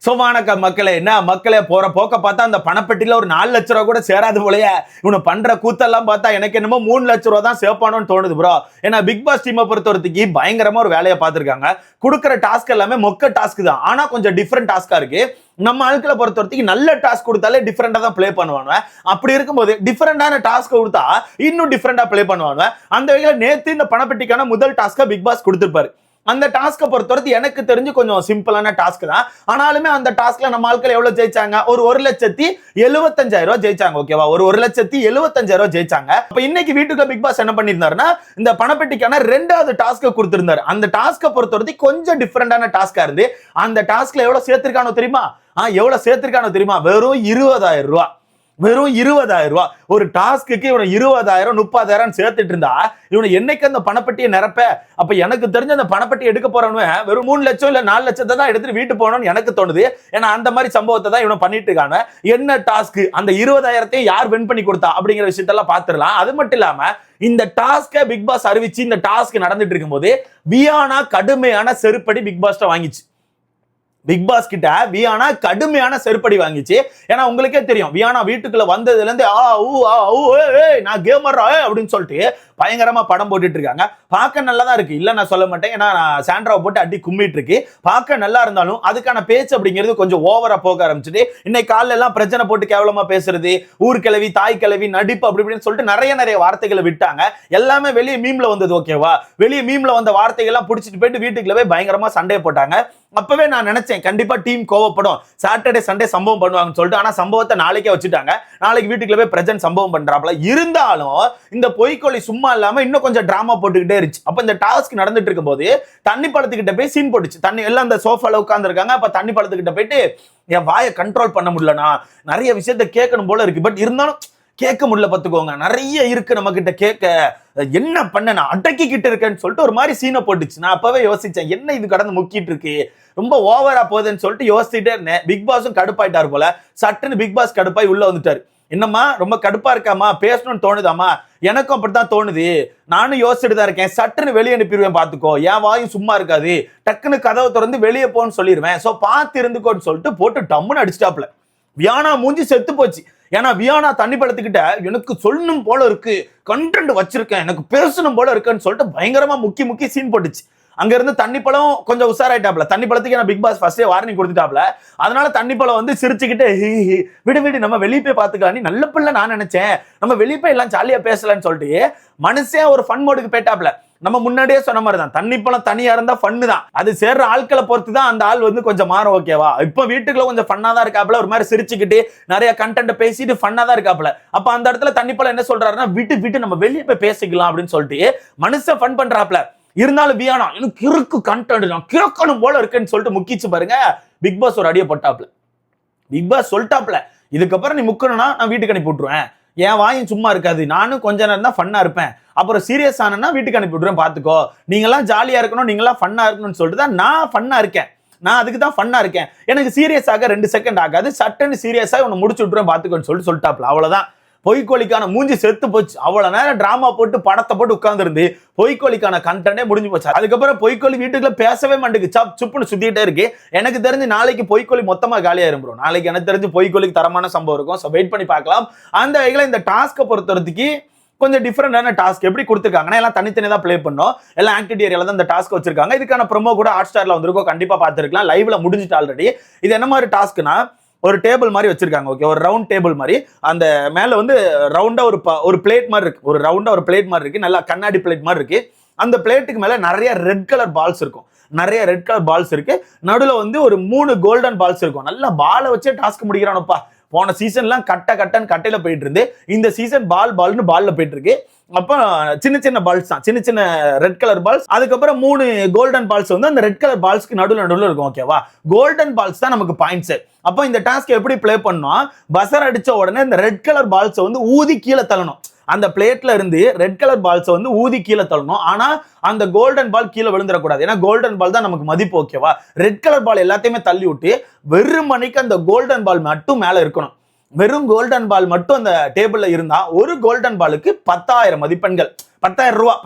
சுமானக்க மக்களே, என்ன மக்களே, போற போக்க பார்த்தா அந்த பணப்பெட்டியில ஒரு 4 லட்ச ரூபா கூட சேராது போலயே. இவனு பண்ற கூத்தெல்லாம் பார்த்தா எனக்கு என்னமோ 3 லட்ச ரூபா தான் சேப்பானோன்னு தோணுது ப்ரோ. ஏன்னா பிக் பாஸ் டீமை பொறுத்தவரைக்கும் பயங்கரமா ஒரு வேலையை பார்த்திருக்காங்க. கொடுக்குற டாஸ்க் எல்லாமே மொக்க டாஸ்க் தான், ஆனா கொஞ்சம் டிஃப்ரெண்ட் டாஸ்கா இருக்கு. நம்ம ஆட்களை பொறுத்தவரைக்கும் நல்ல டாஸ்க் கொடுத்தாலே டிஃப்ரெண்டா தான் பிளே பண்ணுவாங்க. அப்படி இருக்கும்போது டிஃப்ரெண்டான டாஸ்க் கொடுத்தா இன்னும் டிஃப்ரெண்டா பிளே பண்ணுவாங்க. அந்த வகையில் நேத்து இந்த பணப்பெட்டிக்கான முதல் டாஸ்கா பிக் பாஸ் கொடுத்திருப்பாரு. அந்த டாஸ்கை பொறுத்தவரைக்கும் எனக்கு தெரிஞ்சு கொஞ்சம் சிம்பிளான டாஸ்க் தான். ஆனாலுமே அந்த டாஸ்க்ல நம்ம ஆட்கள் எவ்வளவு ஜெயிச்சாங்க? ஒரு 1,75,000 ஜெயிச்சாங்க. ஓகேவா? ஒரு 1,75,000 ஜெயிச்சாங்க. அப்ப இன்னைக்கு வீட்டுக்கு பிக் பாஸ் என்ன பண்ணிருந்தாருன்னா, இந்த பணப்பெட்டிக்கான 2வது டாஸ்க் கொடுத்திருந்தாரு. அந்த டாஸ்கை பொறுத்தவரைக்கும் கொஞ்சம் டிஃபரெண்டான டாஸ்கா இருந்து அந்த டாஸ்க்ல எவ்வளவு சேர்த்திருக்கானோ தெரியுமா? எவ்வளவு சேர்த்திருக்கானோ தெரியுமா? வெறும் 20,000 ரூபாய். வெறும் 20,000 ரூபாய். ஒரு டாஸ்க்கு இவனை 20,000 30,000 சேர்த்துட்டு இருந்தா இவனை என்னைக்கு அந்த பணப்பட்டியை நிரப்ப? அப்ப எனக்கு தெரிஞ்ச அந்த பணப்பட்டி எடுக்க போறவன் வெறும் 3 லட்சம் இல்ல 4 லட்சத்தை தான் எடுத்துட்டு வீட்டு போகணும்னு எனக்கு தோணுது. ஏன்னா அந்த மாதிரி சம்பவத்தை தான் இவனை பண்ணிட்டு இருக்காங்க. என்ன டாஸ்க்? அந்த 20,000 யார் வின் பண்ணி கொடுத்தா அப்படிங்கிற விஷயத்தெல்லாம் பாத்துடலாம். அது மட்டும் இல்லாம இந்த டாஸ்கை பிக் பாஸ் அறிவிச்சு இந்த டாஸ்க் நடந்துட்டு இருக்கும் போது வியானா கடுமையான செருப்படி பிக் பாஸ்ட வாங்கிச்சு. பிக் பாஸ் கிட்ட வியானா கடுமையான செருப்படி வாங்கிச்சு. ஏன்னா உங்களுக்கே தெரியும், வியானா வீட்டுக்குள்ள வந்ததுல இருந்து நான் கேமர் அப்படின்னு சொல்லிட்டு பயங்கரமா படம் போட்டுட்டு இருக்காங்க. பார்க்க நல்லா தான் இருக்கு, இல்ல நான் சொல்ல மாட்டேன். ஏன்னா சாண்ட்ராவை போட்டு அடி கும்மிட்டு இருக்கு. பார்க்க நல்லா இருந்தாலும் அதுக்கான பேச்சு அப்படிங்கிறது கொஞ்சம் ஓவரா போக ஆரம்பிச்சுட்டு இன்னைக்கு காலையில எல்லாம் பிரச்சனை போட்டு கேவலமா பேசுறது, ஊர் கிளவி தாய் கிளவி நடிப்பு அப்படி இப்படின்னு சொல்லிட்டு நிறைய வார்த்தைகளை விட்டாங்க. எல்லாமே வெளியே மீம்ல வந்தது. ஓகேவா? வெளியே மீம்ல வந்த வார்த்தைகள் எல்லாம் பிடிச்சிட்டு போயிட்டு வீட்டுக்குள்ள போய் பயங்கரமா சண்டை போட்டாங்க. அப்பவே நான் நினைச்சேன் கண்டிப்பா டீம் கோவப்படும், சாட்டர்டே சண்டே சம்பவம் பண்ணுவாங்கன்னு சொல்லிட்டு. ஆனா சம்பவத்தை நாளைக்கே வச்சுட்டாங்க. நாளைக்கு வீட்டுக்குள்ள போய் பிரசன்ட் சம்பவம் பண்றாப்ல. இருந்தாலும் இந்த பொய்க்கொலி சும்மா இல்லாம இன்னும் கொஞ்சம் டிராமா போட்டுக்கிட்டே இருந்துச்சு. அப்ப இந்த டாஸ்க் நடந்துட்டு இருக்கும் போது தண்ணி பழத்துக்கிட்ட போய் சீன் போட்டுச்சு. தண்ணி எல்லாம் அந்த சோஃபால உட்கார்ந்து இருக்காங்க. அப்ப தண்ணி பழத்துக்கிட்ட போயிட்டு என் வாயை கண்ட்ரோல் பண்ண முடியலனா, நிறைய விஷயத்த கேட்கணும் போல இருக்கு, பட் இருந்தாலும் கேட்க முடியல. பாத்துக்கோங்க, நிறைய இருக்கு நம்ம கிட்ட கேட்க, என்ன பண்ண நான் அடக்கிக்கிட்டு இருக்கேன்னு சொல்லிட்டு ஒரு மாதிரி சீனை போட்டுச்சு. நான் அப்பவே யோசிச்சேன், என்ன இது கடந்து முக்கிட்டு இருக்கு, ரொம்ப ஓவரா போகுதுன்னு சொல்லிட்டு யோசிச்சுட்டே இருந்தேன். பிக் பாஸும் கடுப்பாயிட்டாரு போல. சட்டுன்னு பிக் பாஸ் கடுப்பாய் உள்ள வந்துட்டாரு. என்னம்மா ரொம்ப கடுப்பா இருக்காமா, பேசணும்னு தோணுதாமா? எனக்கும் அப்படித்தான் தோணுது, நானும் யோசிச்சுட்டு தான் இருக்கேன். சட்டுன்னு வெளியே அனுப்பிடுவேன், பாத்துக்கோ, என் வாயும் சும்மா இருக்காது, டக்குன்னு கதவை திறந்து வெளியே போன்னு சொல்லிடுவேன், சோ பார்த்து இருந்துக்கோன்னு சொல்லிட்டு போட்டு டம்முன்னு அடிச்சிட்டாப்ல. வியானா மூஞ்சி செத்து போச்சு. ஏன்னா வியானா தண்ணி பழத்துக்கிட்ட எனக்கு சொல்லணும் போல இருக்கு, கண்டென்ட் வச்சிருக்கேன், எனக்கு பேசணும் போல இருக்குன்னு சொல்லிட்டு பயங்கரமா முக்கி சீன் போட்டுச்சு. அங்க இருந்து தண்ணி பழம் கொஞ்சம் உஷாராயிட்டாப்ல. தண்ணி பழத்துக்கு நான் பிக் பாஸ் ஃபர்ஸ்டே வார்னிங் கொடுத்துட்டாப்ல. அதனால தண்ணி பழம் வந்து சிரிச்சுக்கிட்டு விடு நம்ம வெளியே போய் பாத்துக்கலாம், நீ நல்ல பிள்ளை நான் நினைச்சேன், நம்ம வெளியே போய் எல்லாம் ஜாலியா பேசலான்னு சொல்லிட்டு மனுஷன் ஒரு ஃபன் மோடுக்கு போயிட்டாப்ல. நம்ம முன்னாடியே சொன்ன மாதிரி தான், தண்ணி பழம் தனியா இருந்தா ஃபன்னு தான், அது சேர்ற ஆட்களை பொறுத்து தான் அந்த ஆள் வந்து கொஞ்சம் மாறும். ஓகேவா? இப்ப வீட்டுக்குள்ள கொஞ்சம் ஃபன்னா தான் இருக்காப்ல, ஒரு மாதிரி சிரிச்சுக்கிட்டு நிறைய கண்டென்ட் பேசிட்டு ஃபன்னா தான் இருக்காப்ல. அப்ப அந்த இடத்துல தண்ணி பழம் என்ன சொல்றாருன்னா, விட்டு நம்ம வெளியே போய் பேசிக்கலாம் அப்படின்னு சொல்லிட்டு மனுஷன் ஃபன் பண்றாப்ல. இருந்தாலும் வியானா எனக்கு இருக்கு கண்டென்ட், நான் கேட்கணும் போல இருக்குன்னு சொல்லிட்டு முக்கிச்சு பாருங்க. பிக் பாஸ் ஒரு அடியை போட்டாப்ல. பிக் பாஸ் சொல்லிட்டாப்ல, இதுக்கப்புறம் நீ முக்கணும்னா நான் வீட்டுக்கு அனுப்பி விட்டுருவேன், என் வாயும் சும்மா இருக்காது, நானும் கொஞ்ச நேரம் தான் ஃபன்னா இருப்பேன், அப்புறம் சீரியஸ் ஆனா வீட்டுக்கு அனுப்பி விட்டுருவேன், பாத்துக்கோ, நீங்கெல்லாம் ஜாலியா இருக்கணும், நீங்கெல்லாம் ஃபன்னா இருக்கணும்னு சொல்லிட்டு தான் நான் ஃபன்னா இருக்கேன், நான் அதுக்கு தான் ஃபன்னா இருக்கேன், எனக்கு சீரியஸ் ஆக 2 செகண்ட் ஆகாது, சட்டுன்னு சீரியஸா உன்னை முடிச்சு விட்டுருவேன் பாத்துக்கோன்னு சொல்லிட்டாப்ல. அவ்வளவுதான். பொய்க்கோலிக்கான மூஞ்சி செத்து போச்சு. அவ்வளவு நேரம் டிராமா போட்டு படத்தை போட்டு உட்கார்ந்து இருந்து பொய்க்கோலிக்கான கண்டென்ட்டே முடிஞ்சு போச்சு. அதுக்கப்புறம் பொய்க்கோலி வீட்டுக்குள்ள பேசவே மாட்டேங்குது, சுப்புன்னு சுத்திட்டே இருக்கு. எனக்கு தெரிஞ்சு நாளைக்கு பொய்க்கோலி மொத்தமா காலியாயிரும் ப்ரோ. நாளைக்கு எனக்கு தெரிஞ்சு பொய்க்கோலிக்கு தரமான சம்பவம் இருக்கும். ஸோ வெயிட் பண்ணி பார்க்கலாம். அந்த வகையில் இந்த டாஸ்கை பொறுத்தவரைக்கு கொஞ்சம் டிஃபரெண்டான டாஸ்க் எப்படி கொடுத்துருக்காங்கன்னா, எல்லாம் தனித்தனி தான் பிளே பண்ணோம். எல்லாம் ஆக்டிவிட்டி ஏரியால தான் இந்த டாஸ்க் வச்சிருக்காங்க. இதுக்கான ப்ரோமோ கூட ஹாட் ஸ்டார்ல வந்திருக்கோம், கண்டிப்பா பார்த்துருக்கலாம். லைவ்ல முடிஞ்சிட்டு ஆல்ரெடி. இது என்ன மாதிரி டாஸ்க்னா, ஒரு டேபிள் மாதிரி வச்சிருக்காங்க. ஓகே, ஒரு ரவுண்ட் டேபிள் மாதிரி. அந்த மேல வந்து ரவுண்டா ஒரு பிளேட் மாதிரி இருக்கு, ஒரு ரவுண்டா ஒரு பிளேட் மாதிரி இருக்கு, நல்லா கண்ணாடி பிளேட் மாதிரி இருக்கு. அந்த பிளேட்டுக்கு மேல நிறைய ரெட் கலர் பால்ஸ் இருக்கும், நிறைய ரெட் கலர் பால்ஸ் இருக்கு. நடுவுல வந்து ஒரு 3 கோல்டன் பால்ஸ் இருக்கும். நல்லா பாலை வச்சே டாஸ்க் முடிக்கிறானப்பா. போன சீசன்லாம் கட்டன்னு கட்டையில போயிட்டு இருந்து, இந்த சீசன் பால்னு பால்ல போயிட்டு இருக்கு. அப்ப சின்ன பால்ஸ் தான், சின்ன ரெட் கலர் பால்ஸ். அதுக்கப்புறம் 3 கோல்டன் பால்ஸ் வந்து அந்த ரெட் கலர் பால்ஸ்க்கு நடுவுல இருக்கும். ஓகேவா? கோல்டன் பால்ஸ் தான் நமக்கு பாயிண்ட்ஸ். அப்ப இந்த டாஸ்க் எப்படி பிளே பண்ணோம், பசர் அடிச்ச உடனே இந்த ரெட் கலர் பால்ஸ் வந்து ஊதி கீழே தள்ளணும். அந்த பிளேட்ல இருந்து ரெட் கலர் பால்ஸ் வந்து ஊதி கீழே தள்ளணும். ஆனா அந்த கோல்டன் பால் கீழே விழுந்துடக்கூடாது, ஏன்னா கோல்டன் பால் தான் நமக்கு மதிப்பு. ஓகேவா? ரெட் கலர் பால் எல்லாத்தையுமே தள்ளி விட்டு வெறும் மணிக்கு அந்த கோல்டன் பால் மட்டும் மேல இருக்கணும். வெறும் கோல்டன் பால் மட்டும் அந்த டேபிள்ல இருந்தா ஒரு கோல்டன் பாலுக்கு 10,000 மதிப்பெண்கள். 10,000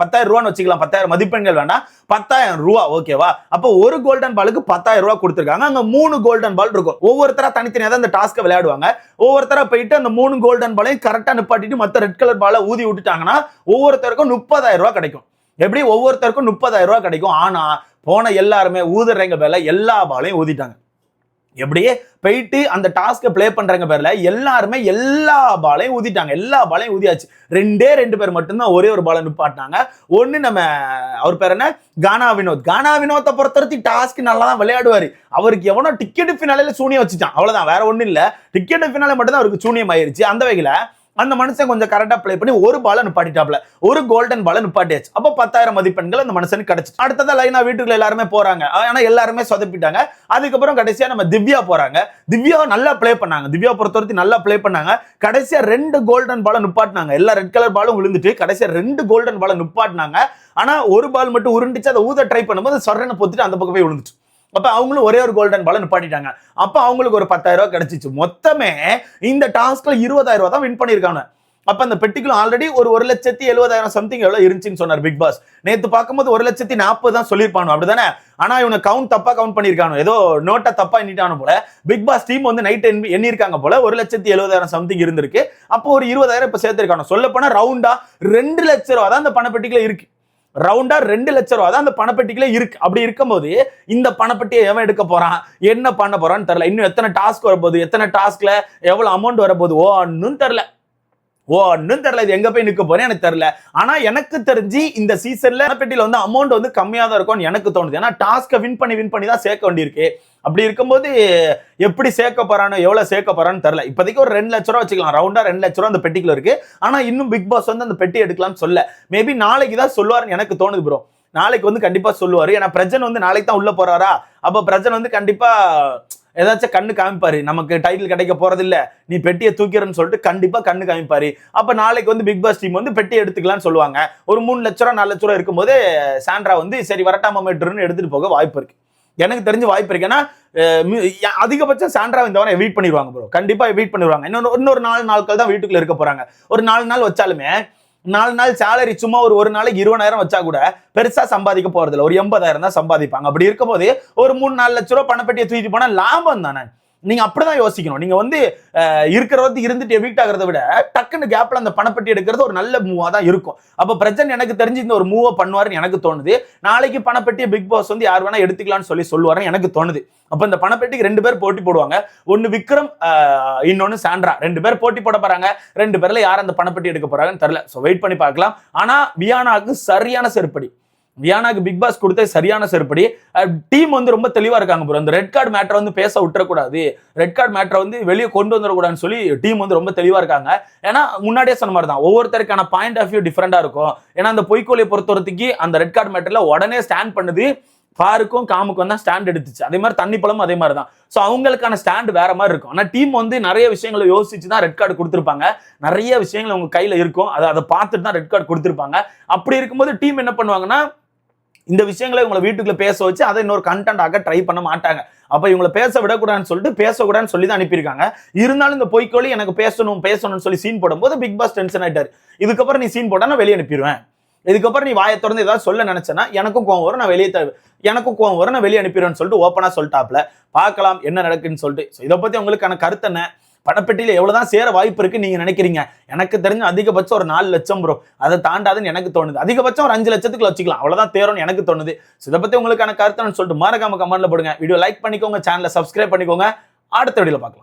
ரூபான்னு வச்சுக்கலாம். 10,000 மதிப்பெண்கள் வேண்டாம், 10,000 ரூபா. ஓகேவா? அப்போ ஒரு கோல்டன் பாலுக்கு 10,000 ரூபா கொடுத்துருக்காங்க. அங்க 3 கோல்டன் பால் இருக்கும். ஒவ்வொருத்தரா தனித்தனியா தான் அந்த டாஸ்க்கை விளையாடுவாங்க. ஒவ்வொருத்தரா போயிட்டு அந்த 3 கோல்டன் பாலையும் கரெக்டா நிப்பாட்டிட்டு மத்த ரெட் கலர் பாலை ஊதி விட்டுட்டாங்கன்னா ஒவ்வொருத்தருக்கும் 30,000 ரூபாய் கிடைக்கும். எப்படி? ஒவ்வொருத்தருக்கும் 30,000 ரூபாய் கிடைக்கும். ஆனா போன எல்லாருமே ஊதுறவங்க பேர்ல எல்லா பாலையும் ஊதிட்டாங்க. எப்படியே போயிட்டு அந்த டாஸ்கை பிளே பண்றவங்க பேர்ல எல்லாருமே எல்லா பாலையும் ஊதிட்டாங்க. எல்லா பாலையும் ஊதியாச்சு. 2 பேர் மட்டும்தான் ஒரே ஒரு பாலை நிப்பாட்டினாங்க. ஒண்ணு நம்ம அவர் பேர் என்ன, கானா வினோத். கானா வினோத்தை பொறுத்தவரைக்கும் டாஸ்க் நல்லா தான் விளையாடுவாரு. அவருக்கு எவனோ டிக்கெட் ஃபினாலையில சூனியம் வச்சுட்டான், அவ்வளவுதான், வேற ஒண்ணும் இல்ல. டிக்கெட் ஃபினாலே மட்டும் தான் அவருக்கு சூனியம் ஆயிருச்சு. அந்த வகையில அந்த மனுஷன் கொஞ்சம் கரெக்டா பிளே பண்ணி ஒரு பாலை நிப்பாட்டிட்டாப்ல, ஒரு கோல்டன் பாலை நிப்பாட்டியாச்சு. அப்போ 10,000 மதிப்பெண்கள் அந்த மனுஷனுக்கு கிடைச்சு. அடுத்ததா லைனா வீட்டுக்குள்ள எல்லாருமே போறாங்க. ஆனா எல்லாருமே சொதப்பிட்டாங்க. அதுக்கப்புறம் கடைசியா நம்ம திவ்யா போறாங்க. திவ்யா நல்லா பிளே பண்ணாங்க. திவ்யா பொறுத்தவரைக்கும் நல்லா பிளே பண்ணாங்க. கடைசியா 2 கோல்டன் பாலை நிப்பாட்டினாங்க. எல்லா ரெட் கலர் பாலும் விழுந்துட்டு கடைசியா 2 கோல்டன் பாலை நிப்பாட்டினாங்க. ஆனா ஒரு பால் மட்டும் உருண்டுச்சு. அதை ஊத ட்ரை பண்ணும்போது சொரனை பொத்துட்டு அந்த பக்கம் போய் விழுந்துச்சு. அப்ப அவங்களும் ஒரே ஒரு கோல்டன் பால் நிப்பாட்டிட்டாங்க. அப்ப அவங்களுக்கு ஒரு 10,000 ரூபாய் கிடைச்சிச்சு. மொத்தமே இந்த டாஸ்க்ல 20,000 ரூபாய் தான் வின் பண்ணிருக்காங்க. அப்ப அந்த பெட்டிக்குள்ள ஆல்ரெடி ஒரு 1,70,000 சம்திங் எவ்வளவு இருந்துச்சுன்னு சொன்னார் பிக் பாஸ். நேத்து பார்க்கும்போது 1,40,000 தான் சொல்லியிருப்பானு, அப்படிதானே? ஆனா இவனை தப்பா கவுண்ட் பண்ணிருக்கானு, ஏதோ நோட்டை தப்பா எண்ணிட்டானு போல. பிக் பாஸ் டீம் வந்து நைட் எண்ணிருக்காங்க போல. 1,70,000 சம்திங் இருந்திருக்கு. அப்போ ஒரு 20,000 இப்ப சேர்த்திருக்கானு. சொல்ல போனா ரவுண்டா 2 லட்சம் ரூபாய் தான் அந்த பணப்பெட்டிக்குள்ள இருக்கு. ரவுண்டா 2 லட்சம் ரூபாய் தான் அந்த பணப்பெட்டிக்குள்ள இருக்கு. அப்படி இருக்கும்போது இந்த பணப்பெட்டியை எவன் எடுக்க போறான், என்ன பண்ண போறான்னு தெரியல. இன்னும் எத்தனை டாஸ்க் வரப்போகுது, எத்தனை டாஸ்க்ல எவ்வளவு அமௌண்ட் வரப்போகுது, ஒன்னும் தெரியல. இது எங்க போய் நிக்க போறேன் எனக்கு தெரியல. ஆனா எனக்கு தெரிஞ்சு இந்த சீசன்ல பணப்பெட்டியில வந்து அமௌண்ட் வந்து கம்மியா தான் இருக்கும்னு எனக்கு தோணுது. ஏன்னா டாஸ்கை வின் பண்ணி தான் சேர்க்க வேண்டியிருக்கு. அப்படி இருக்கும்போது எப்படி சேர்க்க போறானோ, எவ்வளவு சேர்க்க போறான்னு தெரியல. இப்போதைக்கு ஒரு 2 லட்சம் ரூபா வச்சுக்கலாம். ரவுண்டா 2 லட்சம் ரூபா அந்த பெட்டிக்குள்ள இருக்கு. ஆனா இன்னும் பிக் பாஸ் வந்து அந்த பெட்டி எடுக்கலாம்னு சொல்ல. மேபி நாளைக்கு தான் சொல்லுவாருன்னு எனக்கு தோணுது ப்ரோ. நாளைக்கு வந்து கண்டிப்பா சொல்லுவாரு. ஏன்னா பிரஜன் வந்து நாளைக்கு தான் உள்ள போறாரா. அப்ப பிரஜன் வந்து கண்டிப்பா ஏதாச்சும் கண்ணு காமிப்பாரு, நமக்கு டைட்டில் கிடைக்க போறது இல்ல, நீ பெட்டியை தூக்கிறன்னு சொல்லிட்டு கண்டிப்பா கண்ணு காமிப்பாரு. அப்ப நாளைக்கு வந்து பிக் பாஸ் டீம் வந்து பெட்டி எடுத்துக்கலாம்னு சொல்லுவாங்க. ஒரு 3 லட்சம் ரூபா 4 லட்சம் ரூபா இருக்கும்போது சாண்ட்ரா வந்து சரி வரட்டாம மீட்டர்னு எடுத்துட்டு போக வாய்ப்பு இருக்கு. எனக்கு தெரிஞ்சு வாய்ப்பு இருக்கு. ஏன்னா அதிகபட்சம் சாண்ட்ரா இந்த வாரம் எவிட் பண்ணிடுவாங்க ப்ரோ. கண்டிப்பா எவிட் பண்ணிடுவாங்க. இன்னொரு 4 நாட்கள் தான் வீட்டுக்குள்ள இருக்க போறாங்க. ஒரு 4 நாள் வச்சாலுமே 4 நாள் சேலரி சும்மா ஒரு நாளைக்கு 20,000 வச்சா கூட பெருசா சம்பாதிக்க போறது இல்லை. ஒரு 80,000 தான் சம்பாதிப்பாங்க. அப்படி இருக்கும்போது ஒரு 3-4 லட்சம் ரூபாய் பணப்பெட்டியை தூக்கிட்டு போனா லாபம் தானே. நீங்க அப்படிதான் யோசிக்கணும். நீங்க வந்து இருக்கிறது இருந்துட்டு எவிக்ட் ஆகிறத விட டக்குன்னு கேப்ல அந்த பணப்பெட்டி எடுக்கிறது ஒரு நல்ல மூவா தான் இருக்கும். அப்ப பிரச்சனை எனக்கு தெரிஞ்சு இந்த ஒரு மூவ் பண்ணுவாருன்னு எனக்கு தோணுது. நாளைக்கு பணப்பெட்டியை பிக் பாஸ் வந்து யார் வேணா எடுத்துக்கலாம்னு சொல்லுவாருன்னு எனக்கு தோணுது. அப்ப இந்த பணப்பெட்டிக்கு 2 பேர் போட்டி போடுவாங்க. ஒன்னு விக்ரம், இன்னொன்னு சாண்ட்ரா. 2 பேர் போட்டி போட போறாங்க. 2 பேர்ல யார் அந்த பணப்பெட்டி எடுக்க போறாங்கன்னு தெரியல. சோ வெயிட் பண்ணி பார்க்கலாம். ஆனா வியானாக்கு சரியான செருப்படி. வியானாக்கு பிக் பாஸ் கொடுத்த சரியான செருப்படி. டீம் வந்து ரொம்ப தெளிவா இருக்காங்க ப்ரோ. அந்த ரெட் கார்டு மேட்டரை வந்து பேச விட்டுறக்கூடாது, ரெட் கார்டு மேட்டரை வந்து வெளியே கொண்டு வந்துடக்கூடாதுன்னு சொல்லி டீம் வந்து ரொம்ப தெளிவா இருக்காங்க. ஏன்னா முன்னாடியே சொன்ன மாதிரி தான் ஒவ்வொருத்தருக்கான பாயிண்ட் ஆஃப் வியூ டிஃபரெண்டா இருக்கும். ஏன்னா அந்த பொய்க்கோலியை பொறுத்தவரைக்கு அந்த ரெட் கார்டு மேட்டர்ல உடனே ஸ்டாண்ட் பண்ணுது ஃபாருக்கும் காமுக்கும் தான் ஸ்டாண்ட் எடுத்துச்சு. அதே மாதிரி தண்ணி பழமும் அதே மாதிரி தான். ஸோ அவங்களுக்கான ஸ்டாண்ட் வேற மாதிரி இருக்கும். ஆனால் டீம் வந்து நிறைய விஷயங்களை யோசிச்சு தான் ரெட் கார்டு கொடுத்துருப்பாங்க. நிறைய விஷயங்கள் அவங்க கையில இருக்கும். அதை பார்த்துட்டு தான் ரெட் கார்டு கொடுத்துருப்பாங்க. அப்படி இருக்கும்போது டீம் என்ன பண்ணுவாங்கன்னா இந்த விஷயங்களை இவங்களை வீட்டுக்குள்ள பேச வச்சு அதை இன்னொரு கண்டென்ட் ஆக ட்ரை பண்ண மாட்டாங்க. அப்ப இவங்களை பேச விடக்கூடாதுன்னு சொல்லிட்டு பேசக்கூடாதுன்னு சொல்லி தான் அனுப்பியிருக்காங்க. இருந்தாலும் இந்த பொய்க்கோளி எனக்கு பேசணும்னு சொல்லி சீன் போடும்போது பிக் பாஸ் டென்ஷன் ஆயிட்டாரு. இதுக்கப்புறம் நீ சீன் போட்டா நான் வெளியே அனுப்பிடுவேன், இதுக்கப்புறம் நீ வாயை திறந்து ஏதாவது சொல்ல நினைச்சேன்னா எனக்கும் கோவம் வரும், நான் வெளியே அனுப்பிடுவேன்னு சொல்லிட்டு ஓப்பனா சொல்லிட்டாப்ல. பார்க்கலாம் என்ன நடக்குன்னு சொல்லிட்டு. இதை பத்தி உங்களுக்கான கருத்து என்ன? பணப்பெட்டியில எவ்வளவுதான் சேர வாய்ப்பு இருக்கு நீங்க நினைக்கிறீங்க? எனக்கு தெரிஞ்ச அதிகபட்சம் ஒரு 4 லட்சம் ப்ரோ. அதை தாண்டாதுன்னு எனக்கு தோணுது. அதிகபட்சம் ஒரு 5 லட்சத்துக்கு வச்சுக்கலாம், அவ்வளவுதான் தேரும்னு எனக்கு தோணுது. இதை பத்தி உங்களுக்கான கருத்துன்னு சொல்லிட்டு மறக்காம கமெண்ட்ல போடுங்க. வீடியோ லைக் பண்ணிக்கோங்க, சேனலை சப்ஸ்கிரைப் பண்ணிக்கோங்க. அடுத்த வீடியோல பார்க்கலாம்.